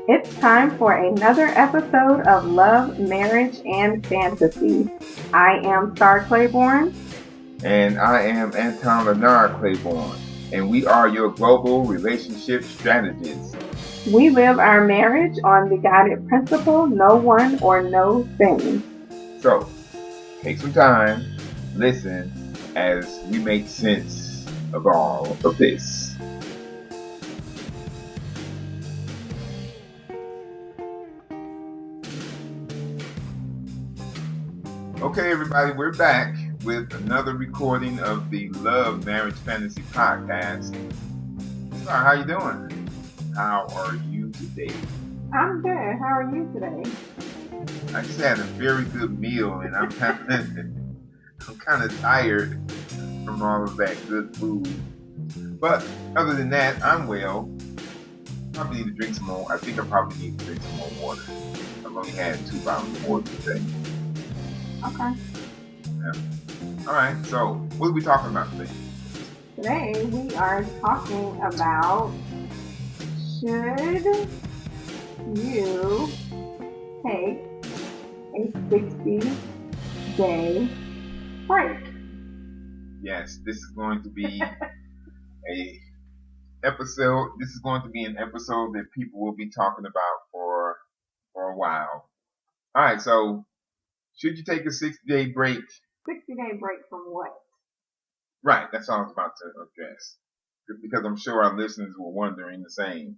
It's time for another episode of Love, Marriage, and Fantasy. I am Star Claiborne. And I am Anton Leonard Claiborne, and we are your global relationship strategists. We live our marriage on the guided principle, no one or no thing. So, take some time, listen, as we make sense of all of this. Okay, everybody, we're back with another recording of the Love, Marriage, Fantasy podcast. Star, how you doing? How are you today? I'm good. How are you today? I just had a very good meal, and I'm kind of tired from all of that good food. But other than that, I'm well. Probably need to drink some more. I think I probably need to drink some more water. I've only had 2 bottles of water today. Okay. Yeah. All right. So, what are we talking about today? Today we are talking about, should you take a 60-day break? Yes, this is going to be a episode. This is going to be an episode that people will be talking about for a while. All right. So, should you take a 60-day break? 60-day break from what? Right. That's all I was about to address, because I'm sure our listeners were wondering the same.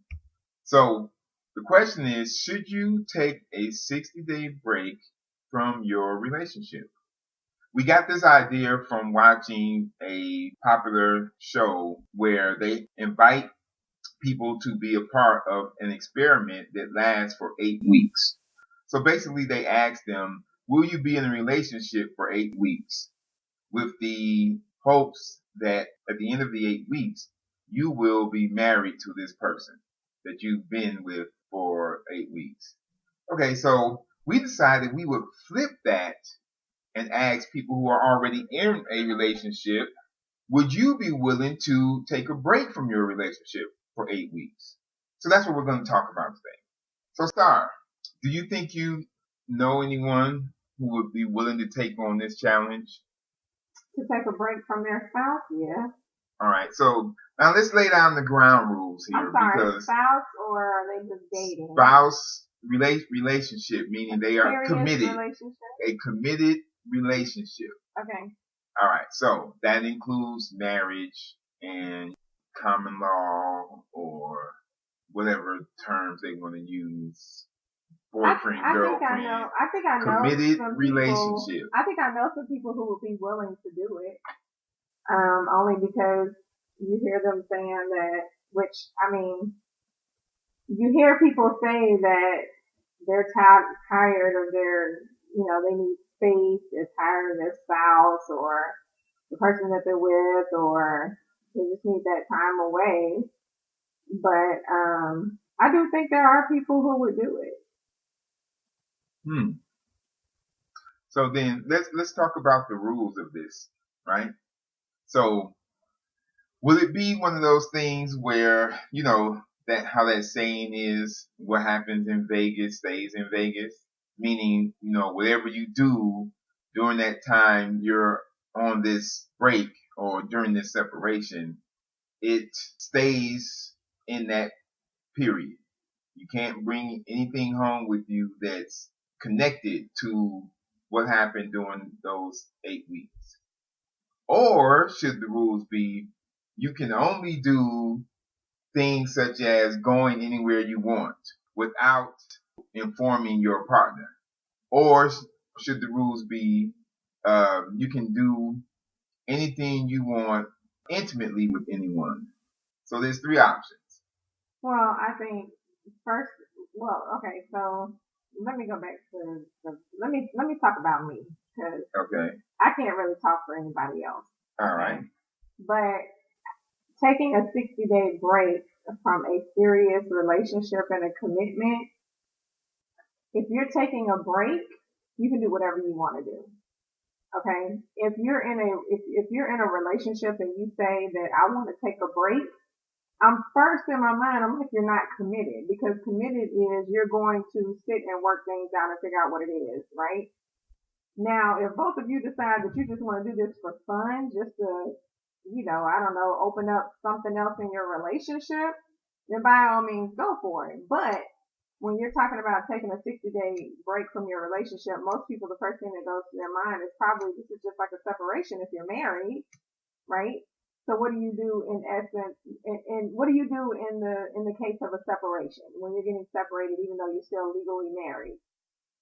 So the question is, should you take a 60-day break from your relationship? We got this idea from watching a popular show where they invite people to be a part of an experiment that lasts for 8 weeks. So basically they ask them, will you be in a relationship for 8 weeks? With the hopes that at the end of the 8 weeks, you will be married to this person that you've been with for 8 weeks. Okay, so we decided we would flip that and ask people who are already in a relationship, would you be willing to take a break from your relationship for 8 weeks? So that's what we're going to talk about today. So Star, do you think you know anyone who would be willing to take on this challenge? To take a break from their spouse? Yeah. All right, so now let's lay down the ground rules here. I'm sorry, because spouse, or are they just dating? Spouse relationship, meaning they are committed. Relationship? A committed relationship. Okay. All right, so that includes marriage and common law or whatever terms they want to use. Boyfriend, girlfriend. I think I know committed some relationship. I think I know some people who would be willing to do it. Only because you hear them saying that, which, I mean, you hear people say that they're tired of their, they need space, they're tired of their spouse or the person that they're with, or they just need that time away. But I do think there are people who would do it. So then let's talk about the rules of this, right? So will it be one of those things where, that how that saying is, what happens in Vegas stays in Vegas? Meaning, whatever you do during that time you're on this break or during this separation, it stays in that period. You can't bring anything home with you that's connected to what happened during those 8 weeks. Or should the rules be, you can only do things such as going anywhere you want without informing your partner? Or should the rules be, you can do anything you want intimately with anyone? So there's 3 options. Well, I think first, okay, so let me go back to let me talk about me, because Okay. I can't really talk for anybody else. All right. But taking a 60-day break from a serious relationship and a commitment, if you're taking a break, you can do whatever you want to do. Okay? If you're in a relationship and you say that I want to take a break, I'm first in my mind, I'm like, you're not committed, because committed is you're going to sit and work things out and figure out what it is, right? Now, if both of you decide that you just want to do this for fun, just to, I don't know, open up something else in your relationship, then by all means go for it. But when you're talking about taking a 60-day break from your relationship, most people, the first thing that goes to their mind is probably this is just like a separation if you're married, right? So what do you do in essence, and what do you do in the case of a separation when you're getting separated, even though you're still legally married?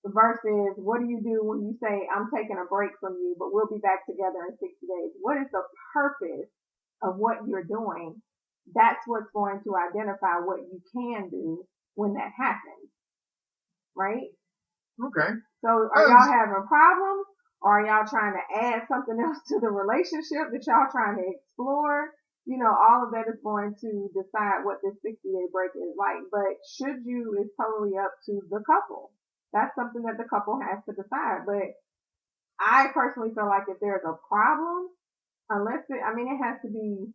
Versus what do you do when you say I'm taking a break from you, but we'll be back together in 60 days? What is the purpose of what you're doing? That's what's going to identify what you can do when that happens, right? Okay. So are y'all having problems? Or are y'all trying to add something else to the relationship that y'all trying to explore? All of that is going to decide what this 60-day break is like. But should you is totally up to the couple. That's something that the couple has to decide. But I personally feel like if there's a problem, it has to be.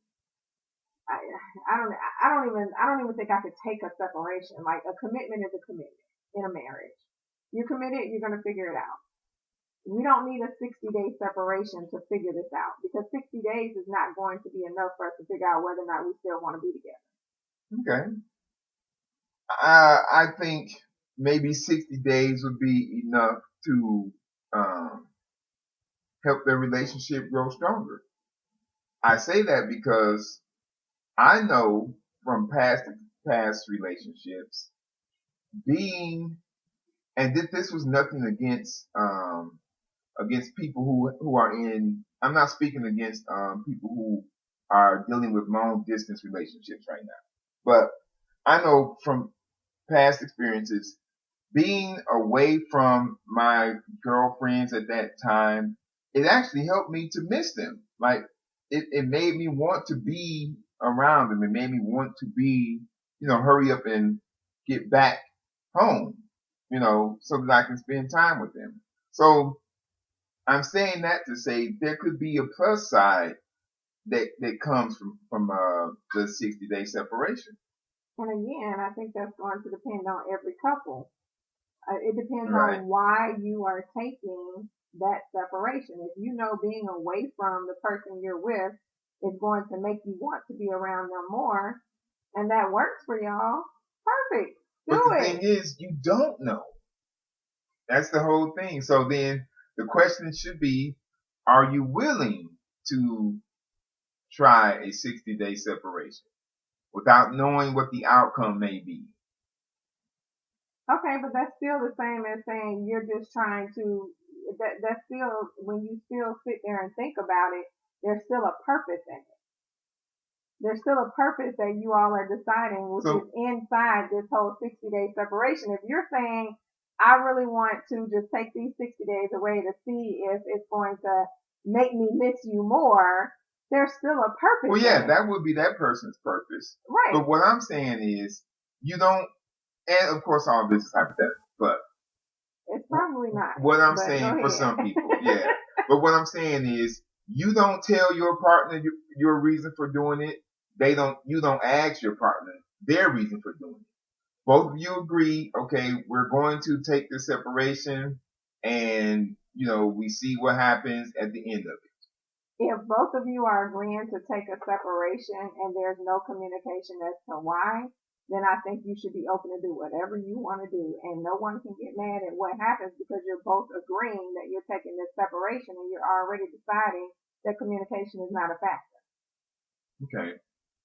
I, I don't even think I could take a separation. Like a commitment is a commitment in a marriage. You're committed, you're going to figure it out. We don't need a 60-day separation to figure this out, because 60 days is not going to be enough for us to figure out whether or not we still want to be together. Okay. I think maybe 60 days would be enough to help their relationship grow stronger. I say that because I know from past relationships being, and this was nothing against people who are in. I'm not speaking against people who are dealing with long distance relationships right now, but I know from past experiences, being away from my girlfriends at that time, it actually helped me to miss them. Like it made me want to be around them. It made me want to be, hurry up and get back home, so that I can spend time with them. So I'm saying that to say there could be a plus side that comes from the 60-day separation. And again, I think that's going to depend on every couple. It depends Right. on why you are taking that separation. If you know being away from the person you're with is going to make you want to be around them more, and that works for y'all, perfect. But the thing is, you don't know. That's the whole thing. So then the question should be, are you willing to try a 60-day separation without knowing what the outcome may be? Okay, but that's still the same as saying you're just trying to, that's still, when you still sit there and think about it, there's still a purpose in it. There's still a purpose that you all are deciding, which is inside this whole 60-day separation. If you're saying, I really want to just take these 60 days away to see if it's going to make me miss you more, there's still a purpose. Well, yeah, that would be that person's purpose. Right. But what I'm saying is, you don't, and of course all this is hypothetical, but it's probably not. What I'm saying for some people, yeah. But what I'm saying is, you don't tell your partner your reason for doing it. You don't ask your partner their reason for doing it. Both of you agree, okay, we're going to take the separation, and we see what happens at the end of it. If both of you are agreeing to take a separation and there's no communication as to why, then I think you should be open to do whatever you want to do, and no one can get mad at what happens, because you're both agreeing that you're taking this separation and you're already deciding that communication is not a factor. Okay.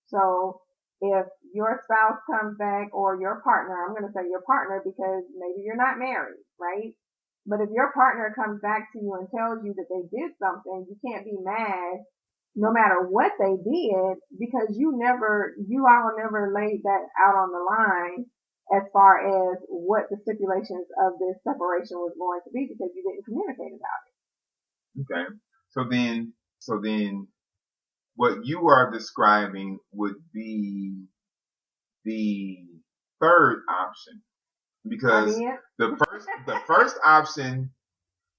So if your spouse comes back, or your partner, I'm going to say your partner because maybe you're not married, right? But if your partner comes back to you and tells you that they did something, you can't be mad no matter what they did, because you all never laid that out on the line as far as what the stipulations of this separation was going to be, because you didn't communicate about it. Okay. So then what you are describing would be the third option, because the first option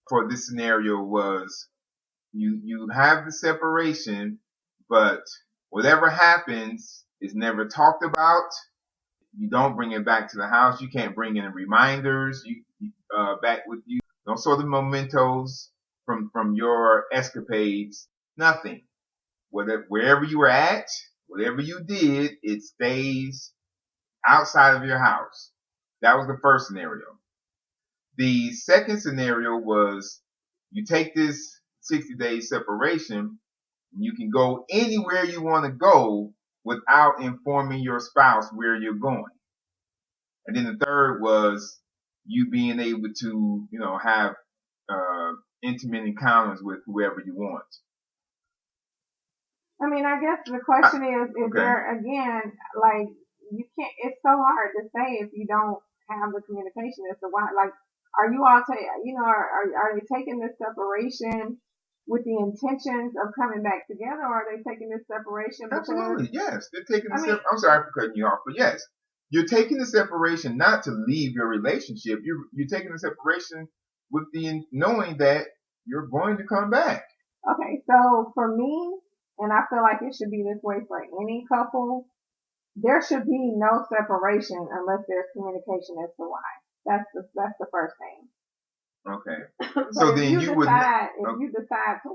for this scenario was you have the separation, but whatever happens, It's never talked about. You don't bring it back to the house. You can't bring in reminders back with you. No sort of mementos from your escapades. Nothing. Wherever you were at, whatever you did, it stays outside of your house. That was the first scenario. The second scenario was you take this 60-day separation, and you can go anywhere you want to go without informing your spouse where you're going. And then the third was you being able to, have intimate encounters with whoever you want. I mean, I guess the question is okay. there, again, like, you can't, it's so hard to say if you don't have the communication as to why, like, are you all, are they taking this separation with the intentions of coming back together, or are they taking this separation because... Absolutely, yes. They're taking the separation. I'm sorry for cutting you off, but yes. You're taking the separation not to leave your relationship. You're taking the separation with the knowing that you're going to come back. Okay, so for me, and I feel like it should be this way for any couple, there should be no separation unless there's communication as to why. That's the first thing. Okay. So then if you decide to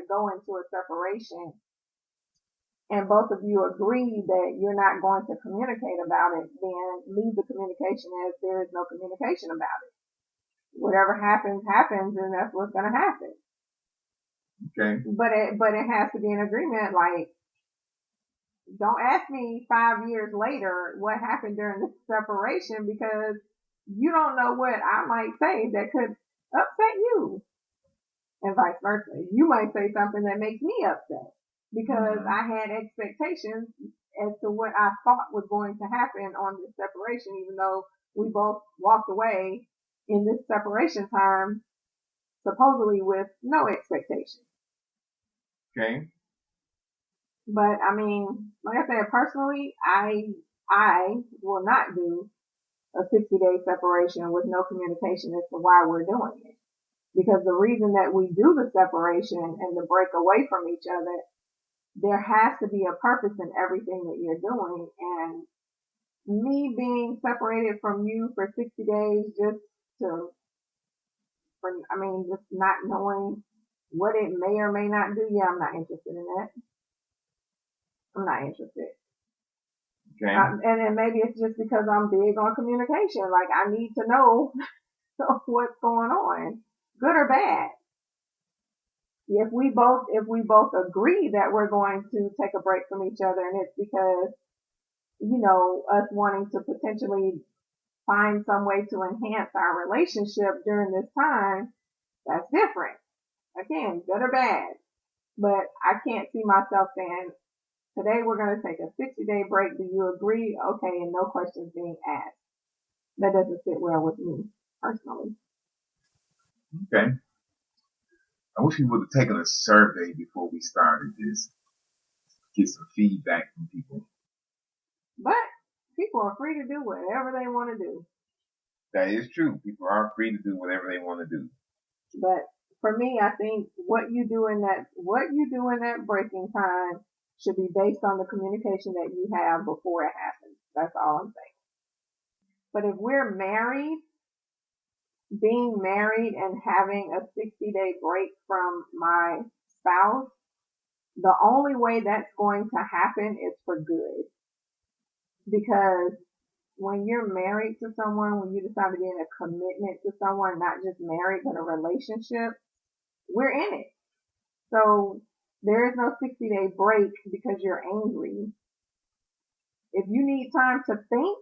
go into a separation and both of you agree that you're not going to communicate about it, then leave the communication as there is no communication about it. Whatever happens, and that's what's going to happen. Okay. But it has to be an agreement. Like, don't ask me 5 years later what happened during the separation, because you don't know what I might say that could upset you, and vice versa. You might say something that makes me upset because I had expectations as to what I thought was going to happen on this separation, even though we both walked away in this separation time supposedly with no expectation. Okay. But I mean, like I said, personally, I will not do a 60-day separation with no communication as to why we're doing it. Because the reason that we do the separation and the break away from each other, there has to be a purpose in everything that you're doing. And me being separated from you for 60 days just not knowing what it may or may not do, I'm not interested in that. I'm not interested. Okay. And then maybe it's just because I'm big on communication. Like, I need to know what's going on, good or bad. If we both agree that we're going to take a break from each other, and it's because, us wanting to potentially find some way to enhance our relationship during this time, that's different. Again, good or bad. But I can't see myself saying, today we're going to take a 60-day break. Do you agree? Okay, and no questions being asked. That doesn't sit well with me, personally. Okay. I wish we would have taken a survey before we started this. Get some feedback from people. But people are free to do whatever they want to do. That is true. People are free to do whatever they want to do. But for me, I think what you do in that breaking time should be based on the communication that you have before it happens. That's all I'm saying. But if we're married, being married and having a 60-day break from my spouse, the only way that's going to happen is for good. Because when you're married to someone, when you decide to be in a commitment to someone, not just married, but a relationship, we're in it. So there is no 60-day break because you're angry. If you need time to think,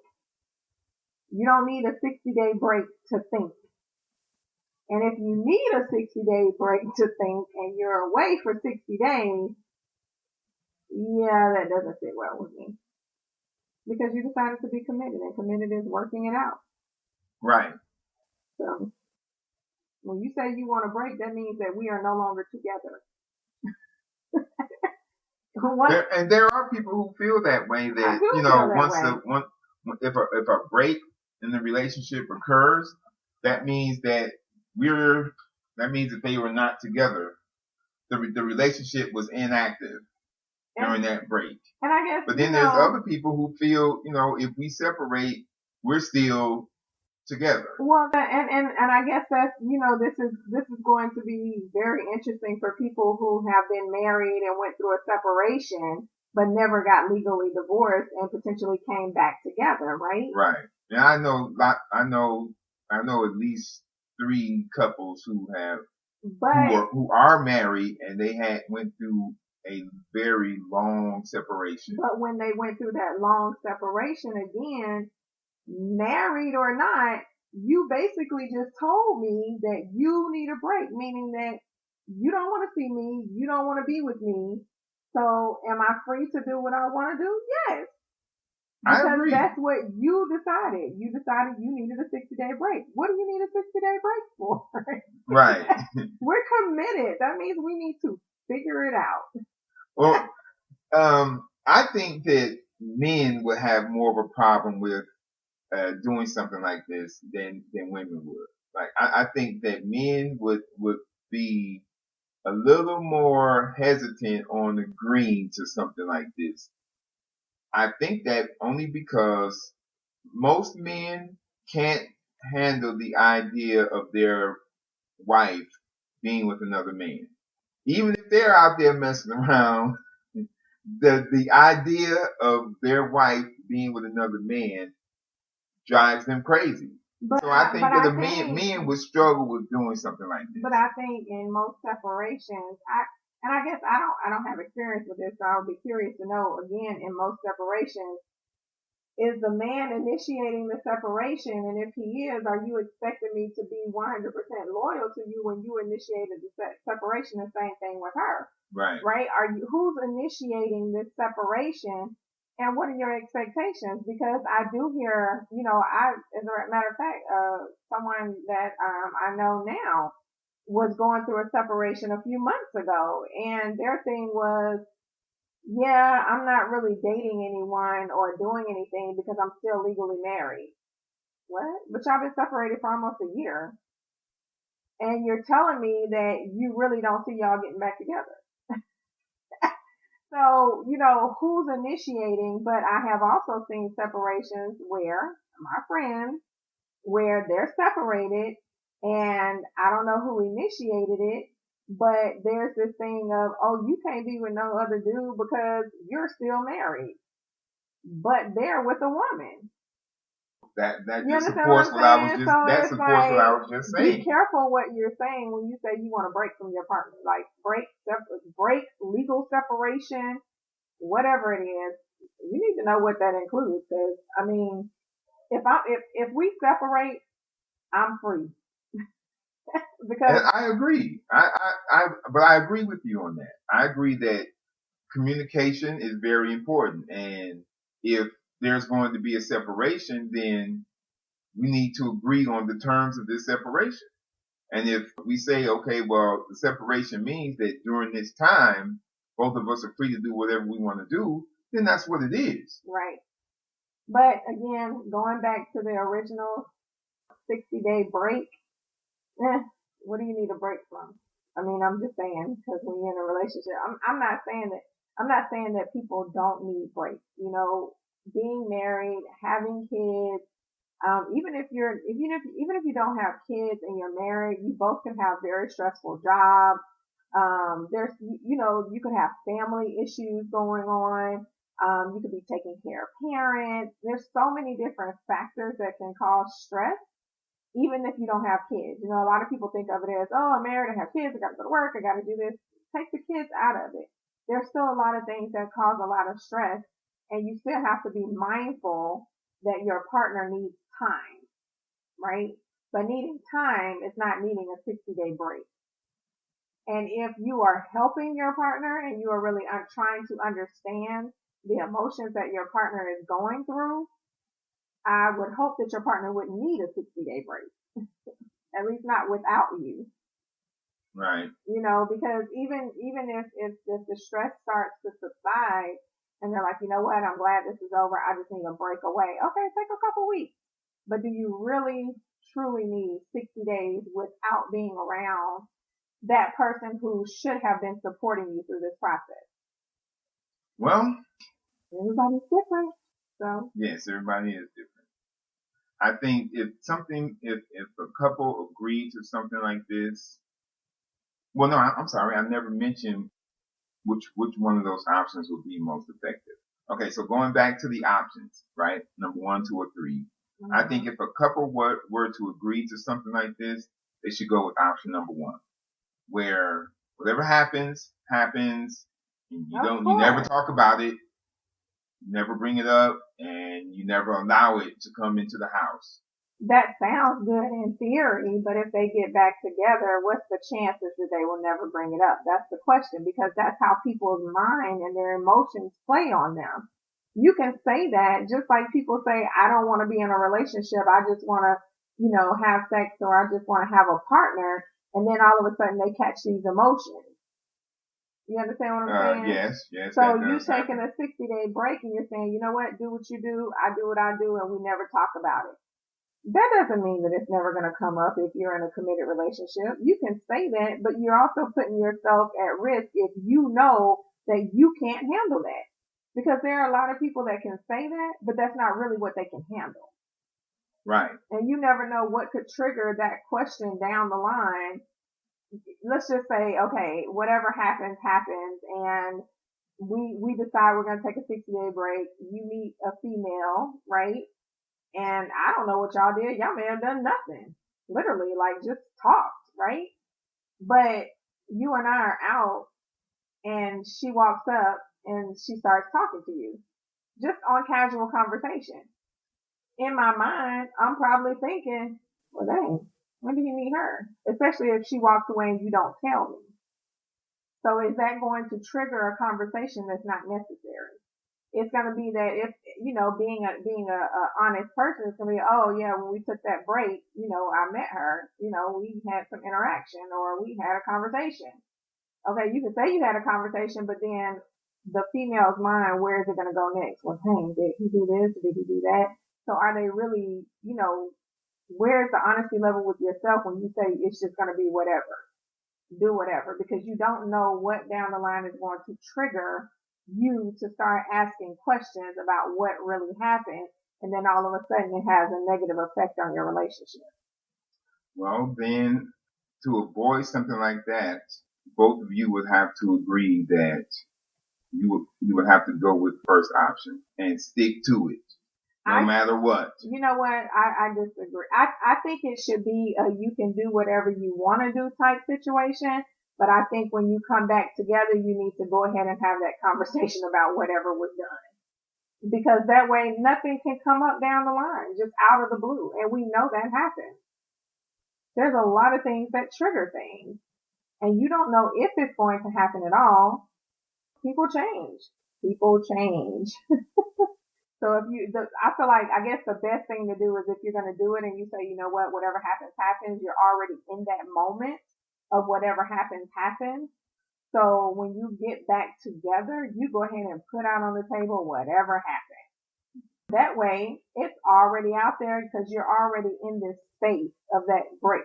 you don't need a 60-day break to think. And if you need a 60-day break to think and you're away for 60 days, that doesn't sit well with me. Because you decided to be committed, and committed is working it out. Right. So when you say you want a break, that means that we are no longer together. There are people who feel that way. That if a break in the relationship occurs, that means that they were not together. The relationship was inactive. during that break. And I guess, but then there's other people who feel, if we separate, we're still together. Well, and I guess that's, this is going to be very interesting for people who have been married and went through a separation, but never got legally divorced and potentially came back together, right? Right. And I know at least 3 couples who are married and they went through a very long separation. But when they went through that long separation again, married or not, you basically just told me that you need a break, meaning that you don't want to see me, you don't want to be with me. So am I free to do what I want to do? Yes. Because I agree. That's what you decided. You decided you needed a 60-day break. What do you need a 60-day break for? Right. We're committed. That means we need to figure it out. Well, I think that men would have more of a problem with doing something like this than women would. Like, I think that men would be a little more hesitant on agreeing to something like this. I think that only because most men can't handle the idea of their wife being with another man. Even if they're out there messing around, the idea of their wife being with another man drives them crazy. So I think that men would struggle with doing something like this. But I think in most separations, I guess I don't have experience with this, so I would be curious to know, again, in most separations, is the man initiating the separation? And if he is, are you expecting me to be 100% loyal to you when you initiated the separation? The same thing with her. Right. Right? Who's initiating this separation? And what are your expectations? Because I do hear, as a matter of fact, someone that I know now was going through a separation a few months ago, and their thing was, yeah, I'm not really dating anyone or doing anything because I'm still legally married. What? But y'all been separated for almost a year, and you're telling me that you really don't see y'all getting back together. So, who's initiating? But I have also seen separations where my friends, where they're separated and I don't know who initiated it, but there's this thing of, oh, you can't be with no other dude because you're still married, but they're with a woman. That just supports what I was just saying. Be careful what you're saying when you say you want to break from your partner. Like break legal separation, whatever it is. You need to know what that includes, because I mean, if we separate, I'm free. Because and I agree. But I agree with you on that. I agree that communication is very important, and if there's going to be a separation, then we need to agree on the terms of this separation. And if we say, okay, well, the separation means that during this time, both of us are free to do whatever we want to do, then that's what it is. Right. But again, going back to the original 60-day break, what do you need a break from? I mean, I'm just saying, because when you're in a relationship, I'm not saying that people don't need breaks. Being married, having kids, even if you don't have kids and you're married, you both can have very stressful jobs. You could have family issues going on. You could be taking care of parents. There's so many different factors that can cause stress, even if you don't have kids. A lot of people think of it as, oh, I'm married, I have kids, I got to go to work, I got to do this. Take the kids out of it. There's still a lot of things that cause a lot of stress, and you still have to be mindful that your partner needs time, right? But needing time is not needing a 60-day break. And if you are helping your partner and you are really trying to understand the emotions that your partner is going through, I would hope that your partner wouldn't need a 60-day break. At least not without you. Right. Because even if the stress starts to subside and they're like, you know what, I'm glad this is over, I just need a break away. Okay, take a couple weeks. But do you really truly need 60 days without being around that person who should have been supporting you through this process? Well, Everybody's different. So, yes, everybody is different. I think if a couple agreed to something like this, well, no, I'm sorry, I never mentioned which one of those options would be most effective. Okay, so going back to the options, right? Number 1, 2, or 3. I think if a couple were to agree to something like this, they should go with option number 1, where whatever happens, happens, and you never talk about it, you never bring it up, and you never allow it to come into the house. That sounds good in theory, but if they get back together, what's the chances that they will never bring it up? That's the question, because that's how people's mind and their emotions play on them. You can say that just like people say, I don't want to be in a relationship. I just want to, have sex, or I just want to have a partner. And then all of a sudden they catch these emotions. You understand what I'm saying? Yes. So you taking a 60-day break and you're saying, you know what, do what you do, I do what I do, and we never talk about it. That doesn't mean that it's never going to come up if you're in a committed relationship. You can say that, but you're also putting yourself at risk if you know that you can't handle that. Because there are a lot of people that can say that, but that's not really what they can handle. Right. And you never know what could trigger that question down the line. Let's just say, okay, whatever happens, happens, and we decide we're going to take a 60-day break. You meet a female, right? And I don't know what y'all did. Y'all may have done nothing. Literally, like just talked, right? But you and I are out and she walks up and she starts talking to you. Just on casual conversation. In my mind, I'm probably thinking, well, dang, when did you meet her? Especially if she walks away and you don't tell me. So is that going to trigger a conversation that's not necessary? It's going to be that if, being a honest person, it's going to be, oh yeah, when we took that break, I met her, we had some interaction or we had a conversation. Okay, you can say you had a conversation, but then the female's mind, where is it going to go next? Well, dang, did he do this? Did he do that? So are they really, where's the honesty level with yourself when you say it's just going to be whatever? Do whatever, because you don't know what down the line is going to trigger you to start asking questions about what really happened, and then all of a sudden it has a negative effect on your relationship. Well, then to avoid something like that, both of you would have to agree that you would have to go with the first option and stick to it, no matter what. You know what? I disagree. I think it should be a you can do whatever you want to do type situation. But I think when you come back together, you need to go ahead and have that conversation about whatever was done. Because that way nothing can come up down the line, just out of the blue. And we know that happens. There's a lot of things that trigger things. And you don't know if it's going to happen at all. People change. So I feel like, I guess the best thing to do is if you're going to do it and you say, you know what, whatever happens, happens, you're already in that moment of whatever happens, happens. So when you get back together, you go ahead and put out on the table whatever happened. That way, it's already out there because you're already in this space of that break.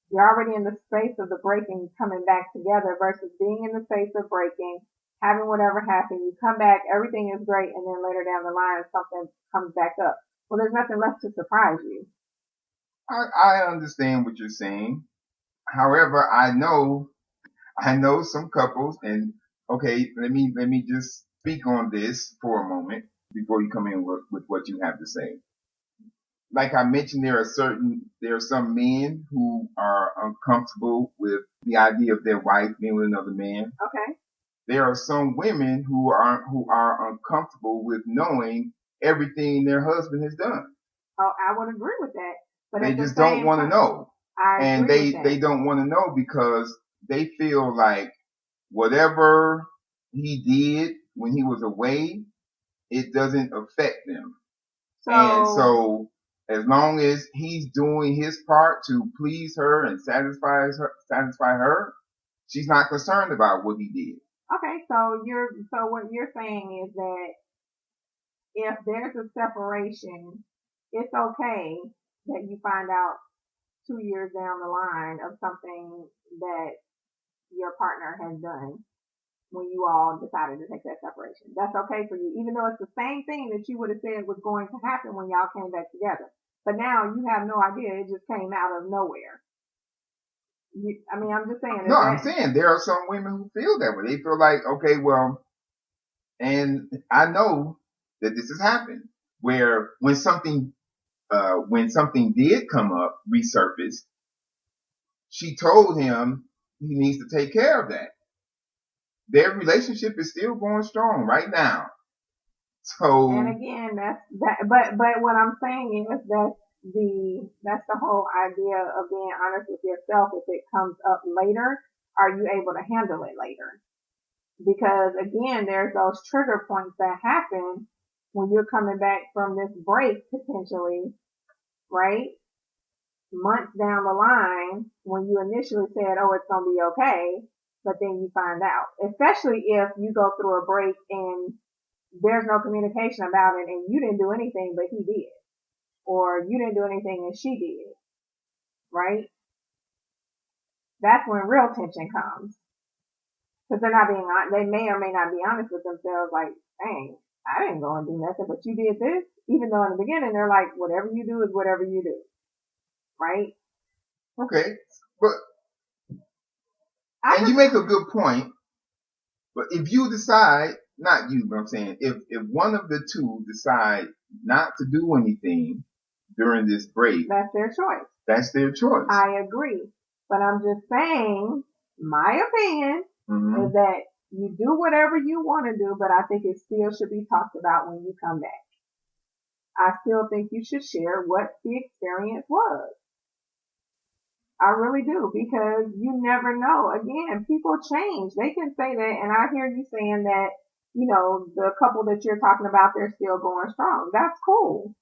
You're already in the space of the breaking coming back together versus being in the space of breaking, having whatever happen, you come back, everything is great, and then later down the line, something comes back up. Well, there's nothing left to surprise you. I understand what you're saying. However, I know some couples, and okay, let me just speak on this for a moment before you come in with what you have to say. Like I mentioned, there are some men who are uncomfortable with the idea of their wife being with another man. Okay. There are some women who are uncomfortable with knowing everything their husband has done. Oh, I would agree with that. But they just don't want to know. And they don't want to know because they feel like whatever he did when he was away, it doesn't affect them. And so as long as he's doing his part to please her and satisfy her, she's not concerned about what he did. Okay, so what you're saying is that if there's a separation, it's okay that you find out 2 years down the line of something that your partner has done. when you all decided to take that separation. That's okay for you, even though it's the same thing that you would have said was going to happen when y'all came back together. But now you have no idea. It just came out of nowhere. I'm just saying. No, I'm saying there are some women who feel that way. They feel like, okay, well, and I know that this has happened where when something did come up, resurface, she told him he needs to take care of that. Their relationship is still going strong right now. So, and again, that's that. But what I'm saying is that's the whole idea of being honest with yourself. If it comes up later, are you able to handle it later? Because again, there's those trigger points that happen when you're coming back from this break potentially, right? Months down the line, when you initially said, "Oh, it's gonna be okay," but then you find out, especially if you go through a break and there's no communication about it and you didn't do anything but he did, or you didn't do anything and she did, right? That's when real tension comes, because they may or may not be honest with themselves, like, dang, I didn't go and do nothing, but you did this, even though in the beginning they're like, whatever you do is whatever you do, right? okay, but and you make a good point, but if you decide, not you, but I'm saying if one of the two decide not to do anything during this break, that's their choice. That's their choice. I agree. But I'm just saying, my opinion is that you do whatever you want to do, but I think it still should be talked about when you come back. I still think you should share what the experience was. I really do, because you never know. Again, people change. They can say that, and I hear you saying that, the couple that you're talking about, they're still going strong. That's cool.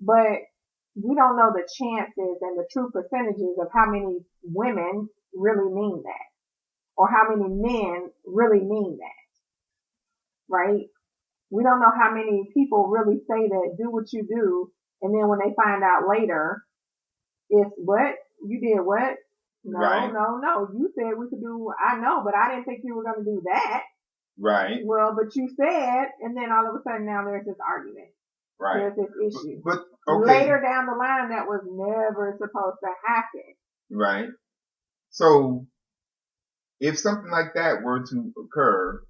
But we don't know the chances and the true percentages of how many women really mean that, or how many men really mean that, right? We don't know how many people really say that, do what you do, and then when they find out later, it's what? You did what? No, right. No. You said we could do, I know, but I didn't think you were going to do that. Right. Well, but you said, and then all of a sudden now there's this argument. Right. There's this issue. But okay. Later down the line, that was never supposed to happen. Right. So, if something like that were to occur,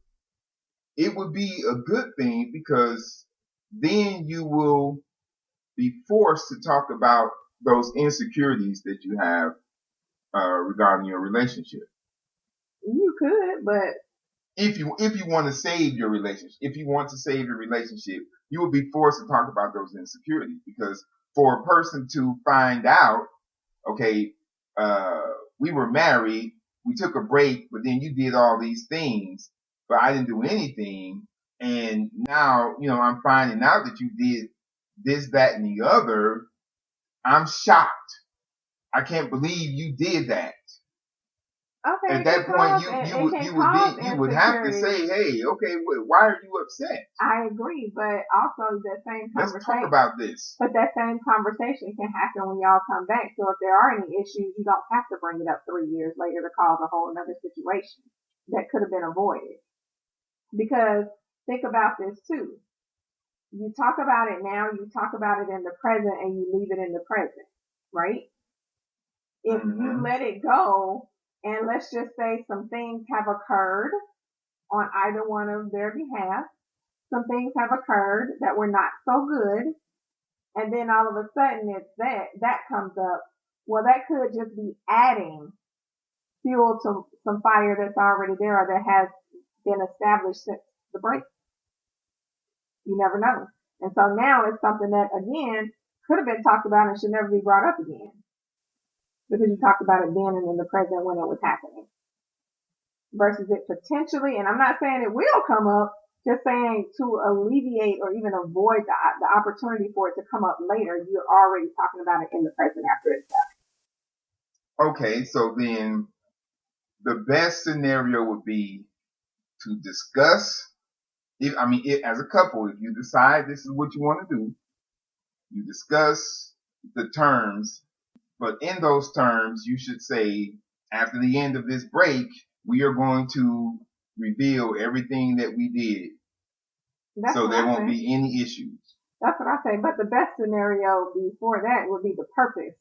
it would be a good thing, because then you will be forced to talk about those insecurities that you have regarding your relationship. You could, but if you want to save your relationship, you will be forced to talk about those insecurities, because for a person to find out, okay, we were married, we took a break, but then you did all these things, but I didn't do anything, and now, I'm finding out that you did this, that, and the other. I'm shocked. I can't believe you did that. Okay. At that point, you would have to say, "Hey, okay, why are you upset?" I agree, but also that same conversation. Let's talk about this. But that same conversation can happen when y'all come back. So if there are any issues, you don't have to bring it up 3 years later to cause a whole another situation that could have been avoided. Because think about this too. You talk about it now, you talk about it in the present, and you leave it in the present, right? If you let it go, and let's just say some things have occurred on either one of their behalf. Some things have occurred that were not so good. And then all of a sudden it's that comes up. Well, that could just be adding fuel to some fire that's already there, or that has been established since the break. You never know. And so now it's something that, again, could have been talked about and should never be brought up again, because you talked about it then and in the present when it was happening, versus it potentially, and I'm not saying it will come up, just saying to alleviate or even avoid the opportunity for it to come up later, you're already talking about it in the present after it's done. Okay, so then the best scenario would be to discuss, as a couple, if you decide this is what you want to do, you discuss the terms. But in those terms, you should say, after the end of this break, we are going to reveal everything that we did, That's so what there I won't say. be any issues. That's what I say. But the best scenario before that would be the purpose.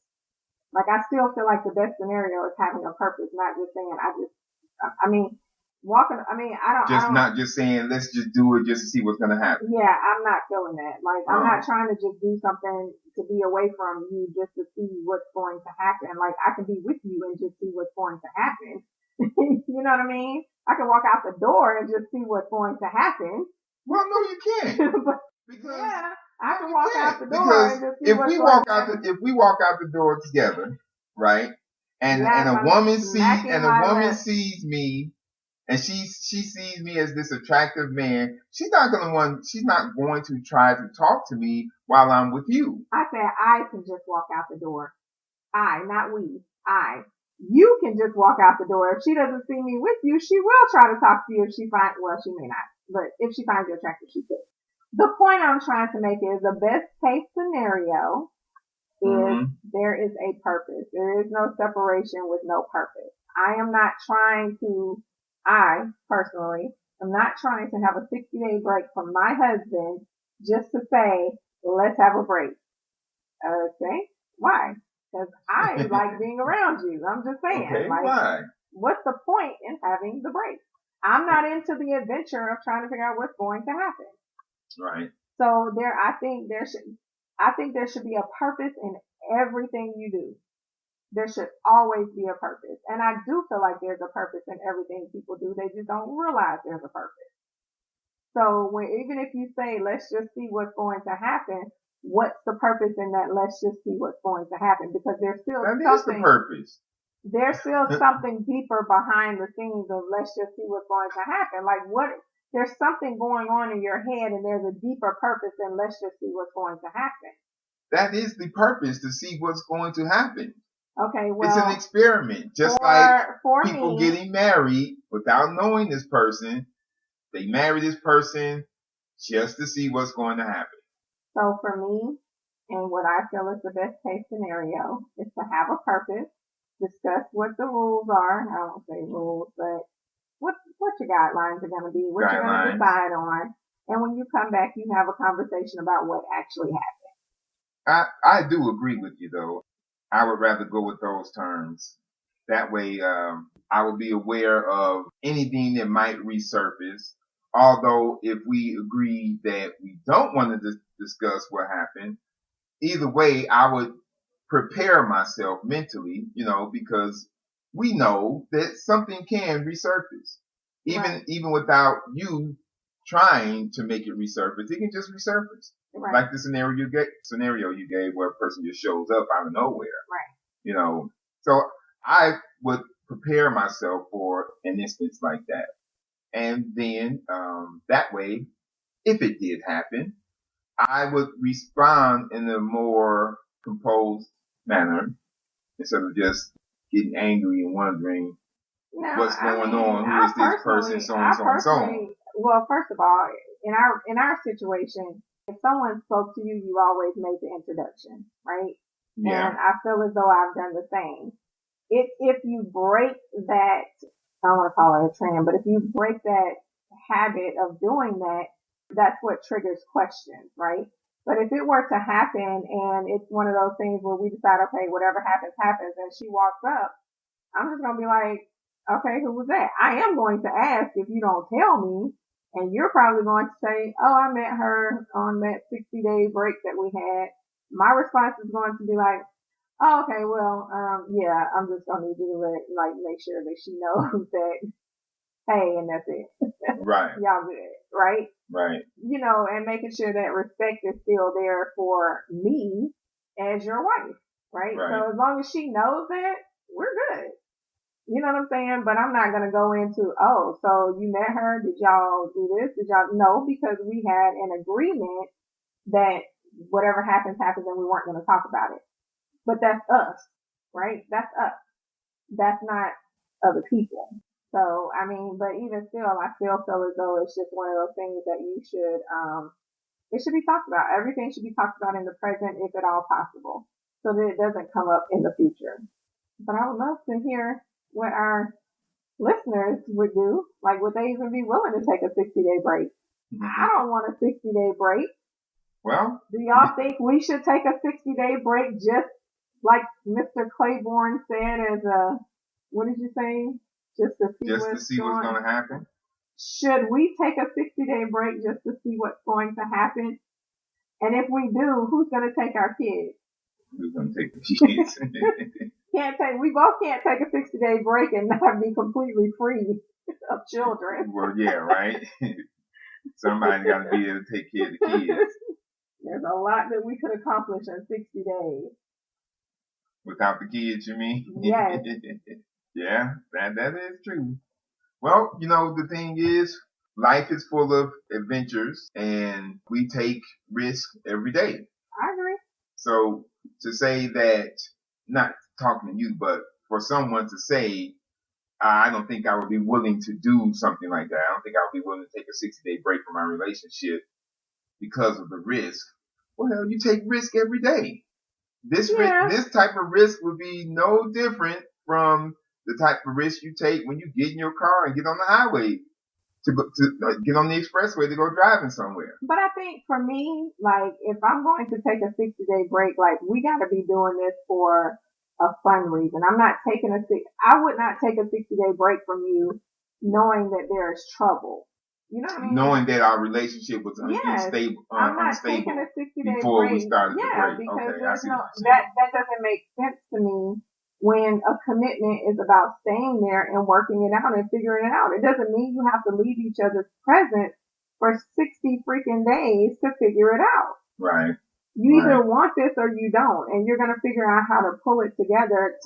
Like, I still feel like the best scenario is having a purpose, not just saying, I mean, I don't, Not just saying, let's just do it just to see what's going to happen. yeah, I'm not feeling that. Like, I'm not trying to just do something to be away from you just to see what's going to happen. Like, I can be with you and just see what's going to happen. You know what I mean? I can walk out the door and just see what's going to happen. Well, no, you can't. But, Because yeah, I can walk out the door because and just see what's going to happen. if we walk out the door together, right? And Yeah, a woman smacking sees me, and she sees me as this attractive man, she's not going to try to talk to me while I'm with you. I said I can just walk out the door. I, not we. I. You can just walk out the door. If she doesn't see me with you, she will try to talk to you if she finds, well, she may not, but if she finds you attractive, she could. The point I'm trying to make is the best case scenario is there is a purpose. There is no separation with no purpose. I personally am not trying to have a 60-day break from my husband just to say, let's have a break. Okay. Why? Because I like being around you. I'm just saying. Okay, like, why? What's the point in having the break? I'm not into the adventure of trying to figure out what's going to happen. Right. So I think there should be a purpose in everything you do. There should always be a purpose. And I do feel like there's a purpose in everything people do. They just don't realize there's a purpose. So even if you say, let's just see what's going to happen, what's the purpose in that? Let's just see what's going to happen, because there's still something. The purpose. There's still something deeper behind the scenes of let's just see what's going to happen. Like, there's something going on in your head, and there's a deeper purpose than let's just see what's going to happen. That is the purpose, to see what's going to happen. Okay, well, it's an experiment, just like people getting married without knowing this person. They marry this person just to see what's going to happen. So for me, and what I feel is the best case scenario, is to have a purpose, discuss what the rules are. I won't say rules, but what your guidelines are going to be, what you're going to decide on. And when you come back, you have a conversation about what actually happened. I do agree with you, though. I would rather go with those terms. That way, I will be aware of anything that might resurface. Although, if we agree that we don't want to discuss what happened, either way, I would prepare myself mentally, because we know that something can resurface. Even without you trying to make it resurface, it can just resurface. Right. Like the scenario you gave where a person just shows up out of nowhere. Right. So I would prepare myself for an instance like that. And then, that way, if it did happen, I would respond in a more composed manner instead of just getting angry and wondering what's going on, who is this person, so on, so on, so on. Well, first of all, in our situation, if someone spoke to you, you always made the introduction, right? Yeah. And I feel as though I've done the same. If you break that, I don't want to call it a trend, but if you break that habit of doing that, that's what triggers questions, right? But if it were to happen and it's one of those things where we decide, okay, whatever happens, happens, and she walks up, I'm just going to be like, okay, who was that? I am going to ask if you don't tell me, and you're probably going to say, oh, I met her on that 60-day break that we had. My response is going to be like, oh, okay, well, yeah, I'm just going to need you to make sure that she knows that, hey, and that's it. Right. Y'all good, right? Right. And making sure that respect is still there for me as your wife, right? So as long as she knows that, we're good. You know what I'm saying? But I'm not going to go into, oh, so you met her? Did y'all do this? No, because we had an agreement that whatever happens, happens, and we weren't going to talk about it. But that's us, right? That's us. That's not other people. So, but even still, I still feel as though it's just one of those things that it should be talked about. Everything should be talked about in the present, if at all possible, so that it doesn't come up in the future. But I would love to hear what our listeners would do. Like, would they even be willing to take a 60-day break? I don't want a 60-day break. Well, do y'all think we should take a 60-day break just like Mr. Claiborne said as a, what did you say? Just to see what's going to happen? Should we take a 60-day break just to see what's going to happen? And if we do, who's going to take our kids? Who's going to take the kids? We both can't take a 60-day break and not be completely free of children. Well, yeah, right? Somebody's got to be able to take care of the kids. There's a lot that we could accomplish in 60 days. Without the kids, you mean? Yes. Yeah, that is true. Well, the thing is, life is full of adventures and we take risks every day. I agree. So to say that, not talking to you, but for someone to say, I don't think I would be willing to do something like that. I don't think I would be willing to take a 60-day break from my relationship because of the risk. Well, you take risk every day. This type of risk would be no different from the type of risk you take when you get in your car and get on the highway to get on the expressway to go driving somewhere. But I think for me, like, if I'm going to take a 60-day break, like, we got to be doing this for a fun reason. I would not take a 60-day break from you knowing that there is trouble. You know what I mean? Knowing that our relationship was unstable, I'm not taking a 60-day before break. we started the break. Because Okay, that doesn't make sense to me when a commitment is about staying there and working it out and figuring it out. It doesn't mean you have to leave each other's presence for 60 freaking days to figure it out. Right. You either want this or you don't, and you're going to figure out how to pull it together.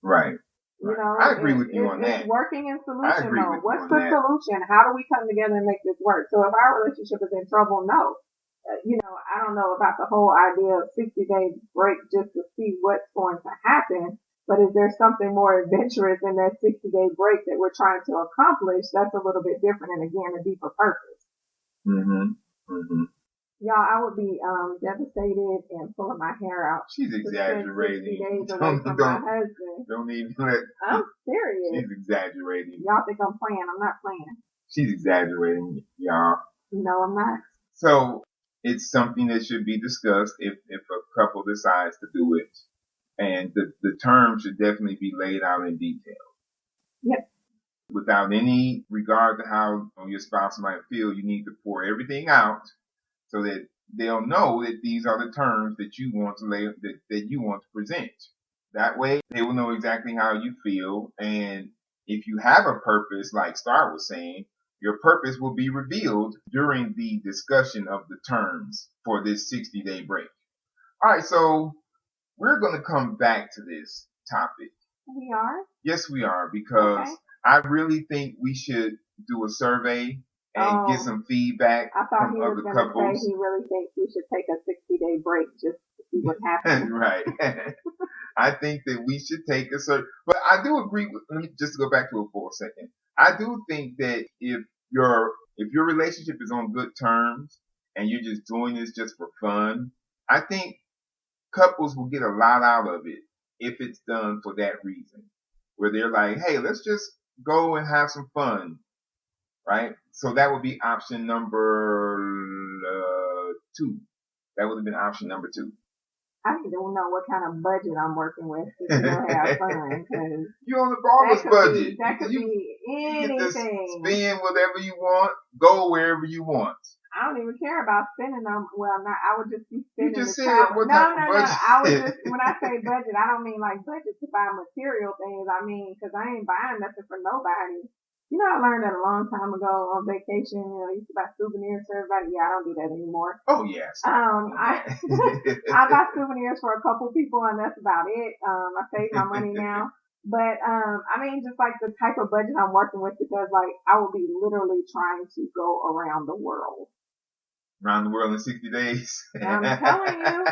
Right. I agree with you on that. It's working in solution mode. What's the solution? How do we come together and make this work? So if our relationship is in trouble, no. I don't know about the whole idea of 60-day break just to see what's going to happen. But is there something more adventurous in that 60-day break that we're trying to accomplish? That's a little bit different and, again, a deeper purpose. Y'all, I would be devastated and pulling my hair out. She's exaggerating. My husband. Don't even let. I'm serious. She's exaggerating. Y'all think I'm playing? I'm not playing. She's exaggerating, y'all. No, I'm not. So it's something that should be discussed if a couple decides to do it, and the terms should definitely be laid out in detail. Yep. Without any regard to how your spouse might feel, you need to pour everything out, so that they'll know that these are the terms that you want to that you want to present. That way, they will know exactly how you feel, and if you have a purpose, like Star was saying, your purpose will be revealed during the discussion of the terms for this 60-day break. All right, so we're going to come back to this topic. We are? Yes, we are, because I really think we should do a survey and get some feedback from other couples. Say he really thinks we should take a 60-day break just to see what happens. Right. I think that we should take a survey. But I do agree with, let me just go back to it for a second. I do think that if your relationship is on good terms and you're just doing this just for fun, I think couples will get a lot out of it if it's done for that reason. Where they're like, hey, let's just go and have some fun. Right? So that would be option number 2. That would have been option number 2. I don't know what kind of budget I'm working with to have fun. You're on the Barbers budget. That could be anything. You can spend whatever you want, go wherever you want. I don't even care about spending them. Well, I would just be spending. You just said what type of budget. I was just, when I say budget, I don't mean like budget to buy material things. I mean, because I ain't buying nothing for nobody. I learned that a long time ago on vacation. I used to buy souvenirs for everybody. Yeah, I don't do that anymore. Oh, yes. I buy souvenirs for a couple people, and that's about it. I save my money now. But, I mean, just like the type of budget I'm working with, because, like, I will be literally trying to go around the world. Around the world in 60 days? I'm telling you,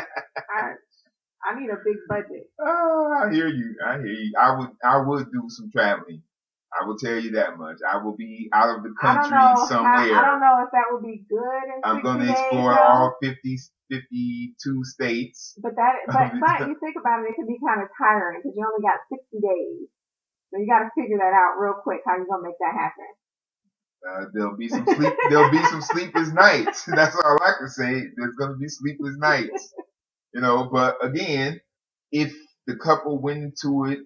I need a big budget. Oh, I hear you. I would do some traveling. I will tell you that much. I will be out of the country somewhere. I don't know if that would be good in 60 days. I'm going to explore all 52 states. But you think about it, it can be kind of tiring because you only got 60 days. So you got to figure that out real quick. How you gonna make that happen? There'll be some sleep. There'll be some sleepless nights. That's all I can say. There's gonna be sleepless nights. But again, if the couple went into it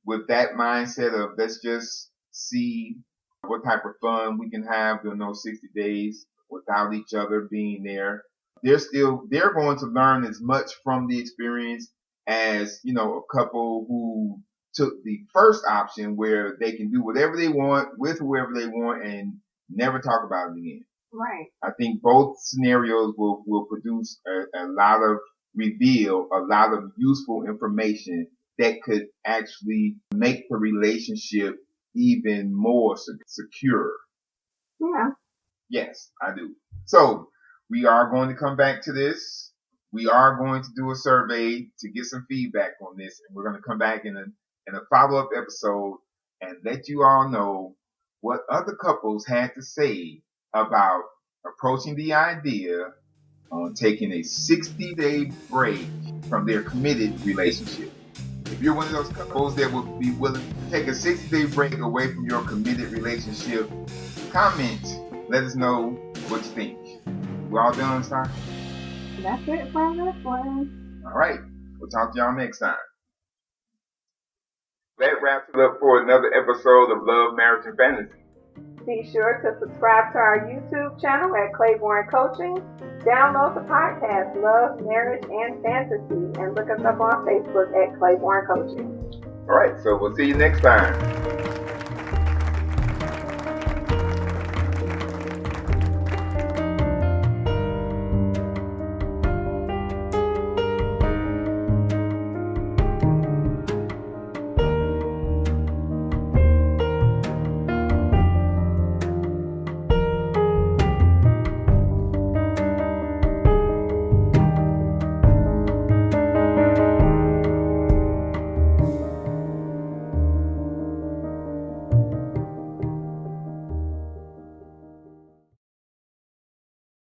with that mindset of let's just see what type of fun we can have during those 60 days without each other being there, they're going to learn as much from the experience as, a couple who took the first option where they can do whatever they want with whoever they want and never talk about it again. Right. I think both scenarios will produce a lot of a lot of useful information that could actually make the relationship even more secure. Yeah. Yes, I do. So we are going to come back to this. We are going to do a survey to get some feedback on this, and we're going to come back in a follow-up episode and let you all know what other couples had to say about approaching the idea on taking a 60-day break from their committed relationship. If you're one of those couples that would be willing to take a 60-day break away from your committed relationship, comment. Let us know what you think. We all done, Star? That's it for this one. All right. We'll talk to y'all next time. That wraps it up for another episode of Love, Marriage, and Fantasy. Be sure to subscribe to our YouTube channel at Claiborne Coaching. Download the podcast Love, Marriage, and Fantasy, and look us up on Facebook at Claiborne Coaching. All right, so we'll see you next time.